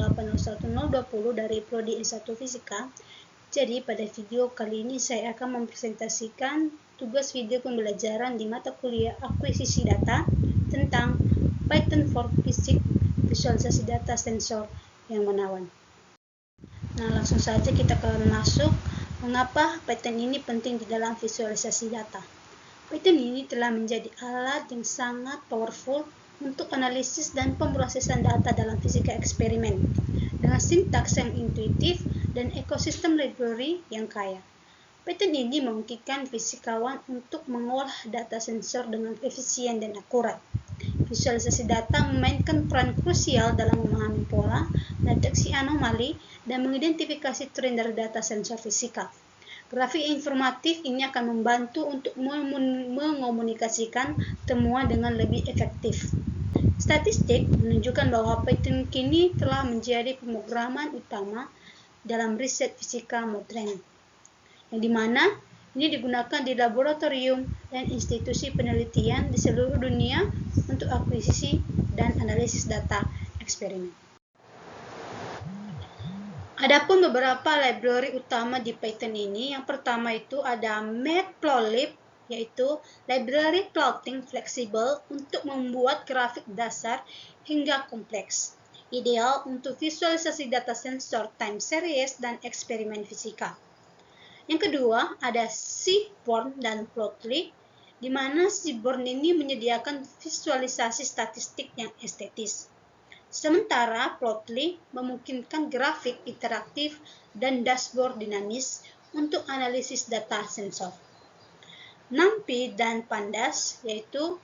08011020 dari Prodi S1 Fisika. Jadi pada video kali ini saya akan mempresentasikan tugas video pembelajaran di mata kuliah akuisisi data tentang Python for Physics, visualisasi data sensor yang menawan. Nah, langsung saja kita akan masuk mengapa Python ini penting di dalam visualisasi data. Python ini telah menjadi alat yang sangat powerful untuk analisis dan pemrosesan data dalam fisika eksperimen dengan sintaks yang intuitif dan ekosistem library yang kaya. Python ini memungkinkan fisikawan untuk mengolah data sensor dengan efisien dan akurat. Visualisasi data memainkan peran krusial dalam memahami pola, deteksi anomali, dan mengidentifikasi tren dari data sensor fisika. Grafik informatif ini akan membantu untuk mengomunikasikan temuan dengan lebih efektif. Statistik menunjukkan bahwa Python kini telah menjadi pemrograman utama dalam riset fisika modern, yang dimana ini digunakan di laboratorium dan institusi penelitian di seluruh dunia untuk akuisisi dan analisis data eksperimen. Adapun beberapa library utama di Python ini, yang pertama itu ada Matplotlib, yaitu library plotting fleksibel untuk membuat grafik dasar hingga kompleks, ideal untuk visualisasi data sensor time series dan eksperimen fisika. Yang kedua ada Seaborn dan Plotly, di mana Seaborn ini menyediakan visualisasi statistik yang estetis. Sementara Plotly memungkinkan grafik interaktif dan dashboard dinamis untuk analisis data sensor. NumPy dan Pandas, yaitu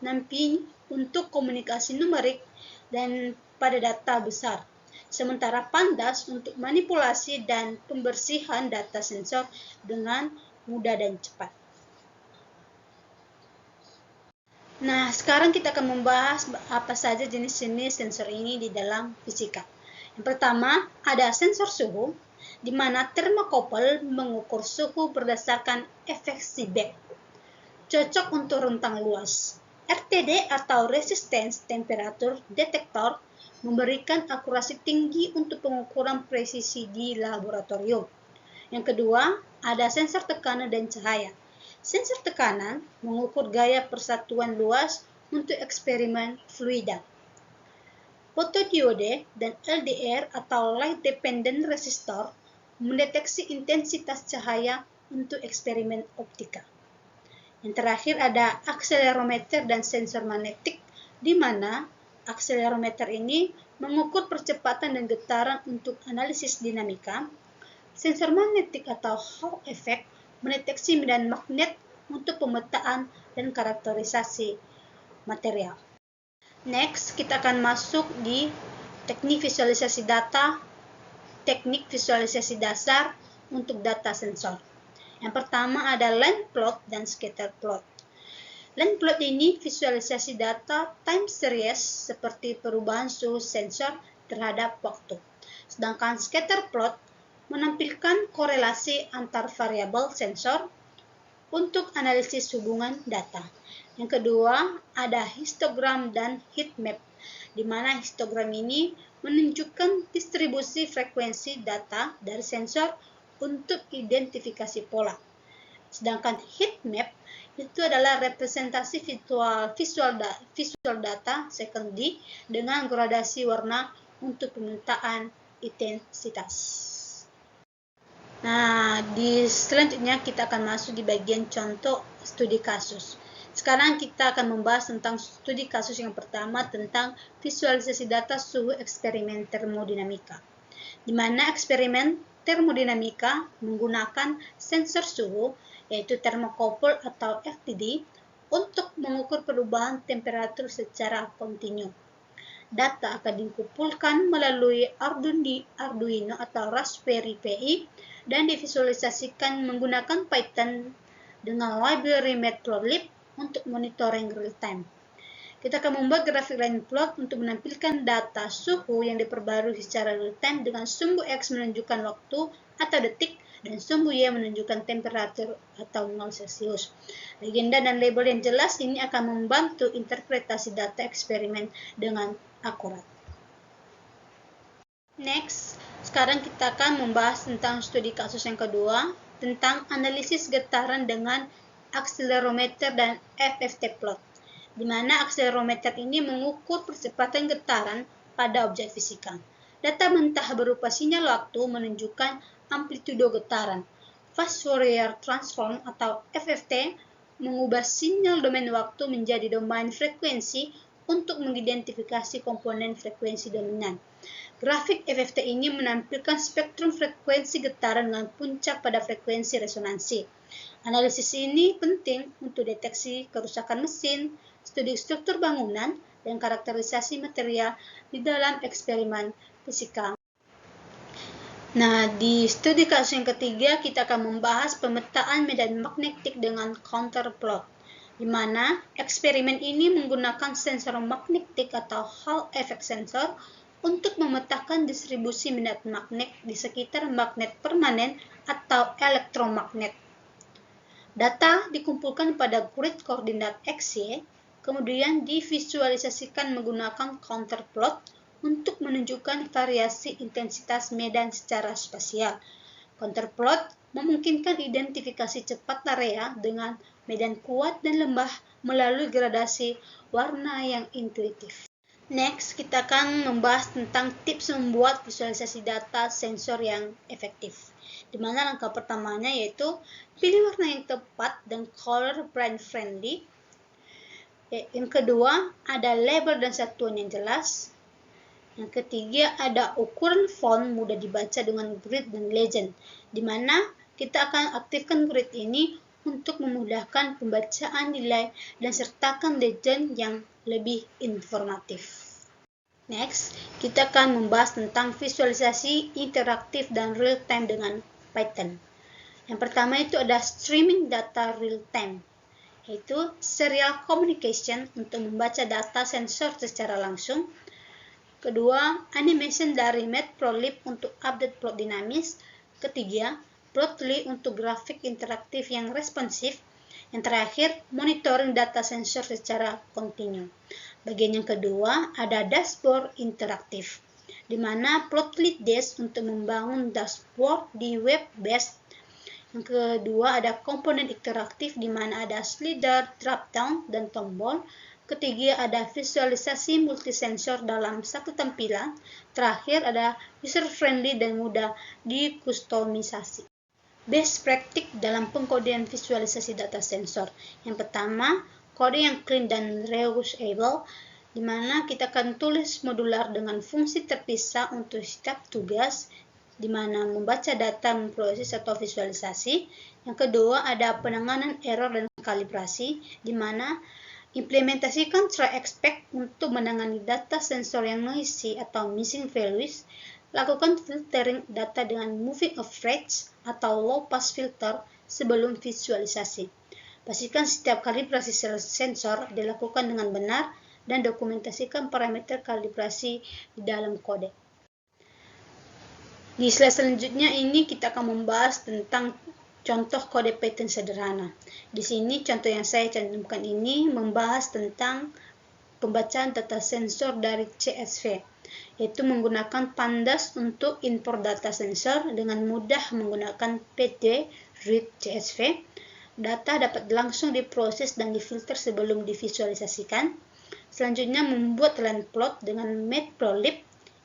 NumPy untuk komunikasi numerik dan pada data besar, sementara Pandas untuk manipulasi dan pembersihan data sensor dengan mudah dan cepat. Nah, sekarang kita akan membahas apa saja jenis-jenis sensor ini di dalam fisika. Yang pertama, ada sensor suhu, di mana thermocouple mengukur suhu berdasarkan efek Seebeck. Cocok untuk rentang luas. RTD atau Resistance Temperature Detector memberikan akurasi tinggi untuk pengukuran presisi di laboratorium. Yang kedua, ada sensor tekanan dan cahaya. Sensor tekanan mengukur gaya persatuan luas untuk eksperimen fluida. Fotodiode dan LDR atau Light Dependent Resistor mendeteksi intensitas cahaya untuk eksperimen optika. Yang terakhir ada akselerometer dan sensor magnetik, di mana akselerometer ini mengukur percepatan dan getaran untuk analisis dinamika. Sensor magnetik atau Hall effect mendeteksi medan magnet untuk pemetaan dan karakterisasi material. Next, kita akan masuk di teknik visualisasi data, teknik visualisasi dasar untuk data sensor. Yang pertama ada line plot dan scatter plot. Line plot ini visualisasi data time series seperti perubahan suhu sensor terhadap waktu. Sedangkan scatter plot menampilkan korelasi antar variabel sensor untuk analisis hubungan data. Yang kedua, ada histogram dan heat map, di mana histogram ini menunjukkan distribusi frekuensi data dari sensor untuk identifikasi pola. Sedangkan heat map itu adalah representasi visual data second-D dengan gradasi warna untuk pemetaan intensitas. Nah, selanjutnya kita akan masuk di bagian contoh studi kasus. Sekarang kita akan membahas tentang studi kasus yang pertama tentang visualisasi data suhu eksperimen termodinamika, di mana eksperimen termodinamika menggunakan sensor suhu, yaitu thermocouple atau FTD, untuk mengukur perubahan temperatur secara kontinu. Data akan dikumpulkan melalui Arduino atau Raspberry Pi dan divisualisasikan menggunakan Python dengan library Matplotlib untuk monitoring real time. Kita akan membuat grafik line plot untuk menampilkan data suhu yang diperbarui secara real time dengan sumbu X menunjukkan waktu atau detik dan sumbu Y menunjukkan temperatur atau 0 Celcius. Legenda dan label yang jelas ini akan membantu interpretasi data eksperimen dengan akurat. Next, sekarang kita akan membahas tentang studi kasus yang kedua, tentang analisis getaran dengan akselerometer dan FFT plot, di mana akselerometer ini mengukur percepatan getaran pada objek fisika. Data mentah berupa sinyal waktu menunjukkan amplitudo getaran. Fast Fourier Transform atau FFT mengubah sinyal domain waktu menjadi domain frekuensi untuk mengidentifikasi komponen frekuensi dominan. Grafik FFT ini menampilkan spektrum frekuensi getaran dengan puncak pada frekuensi resonansi. Analisis ini penting untuk deteksi kerusakan mesin, studi struktur bangunan, dan karakterisasi material di dalam eksperimen fisika. Nah, di studi kasus yang ketiga, kita akan membahas pemetaan medan magnetik dengan counterplot, di mana eksperimen ini menggunakan sensor magnetik atau Hall effect sensor untuk memetakan distribusi medan magnet di sekitar magnet permanen atau elektromagnet. Data dikumpulkan pada grid koordinat XY, kemudian divisualisasikan menggunakan counterplot untuk menunjukkan variasi intensitas medan secara spasial. Counterplot memungkinkan identifikasi cepat area dengan medan kuat dan lemah melalui gradasi warna yang intuitif. Next, kita akan membahas tentang tips membuat visualisasi data sensor yang efektif. Di mana langkah pertamanya yaitu pilih warna yang tepat dan color brand friendly. Yang kedua, ada label dan satuan yang jelas. Yang ketiga, ada ukuran font mudah dibaca dengan grid dan legend, di mana kita akan aktifkan grid ini untuk memudahkan pembacaan nilai dan sertakan legend yang lebih informatif. Next, kita akan membahas tentang visualisasi interaktif dan real-time dengan Python. Yang pertama itu ada streaming data real-time, yaitu serial communication untuk membaca data sensor secara langsung. Kedua, animation dari Matplotlib untuk update plot dinamis. Ketiga, Plotly untuk grafik interaktif yang responsif. Yang terakhir, monitoring data sensor secara kontinu. Bagian yang kedua, ada dashboard interaktif, di mana Plotly Dash untuk membangun dashboard di web-based. Yang kedua, ada komponen interaktif, di mana ada slider, drop-down, dan tombol. Ketiga, ada visualisasi multisensor dalam satu tampilan. Terakhir, ada user-friendly dan mudah dikustomisasi. Best practice dalam pengkodean visualisasi data sensor. Yang pertama, kode yang clean dan reusable, di mana kita akan tulis modular dengan fungsi terpisah untuk setiap tugas, di mana membaca data, memproses atau visualisasi. Yang kedua, ada penanganan error dan kalibrasi, di mana implementasikan try expect untuk menangani data sensor yang noisy atau missing values. Lakukan filtering data dengan moving average atau low pass filter sebelum visualisasi. Pastikan setiap kalibrasi sensor dilakukan dengan benar dan dokumentasikan parameter kalibrasi di dalam kode. Di slide selanjutnya ini kita akan membahas tentang contoh kode Python sederhana. Di sini contoh yang saya cantumkan ini membahas tentang pembacaan data sensor dari CSV, yaitu menggunakan pandas untuk import data sensor dengan mudah menggunakan pd read CSV. Data dapat langsung diproses dan difilter sebelum divisualisasikan. Selanjutnya membuat line plot dengan Matplotlib,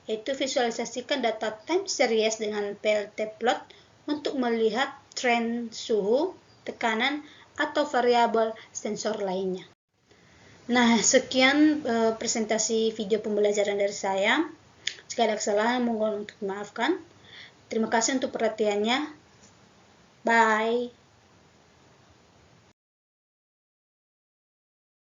yaitu visualisasikan data time series dengan PLT plot untuk melihat tren suhu, tekanan, atau variabel sensor lainnya. Nah, sekian presentasi video pembelajaran dari saya. Jika ada kesalahan, mohon untuk dimaafkan. Terima kasih untuk perhatiannya. Bye.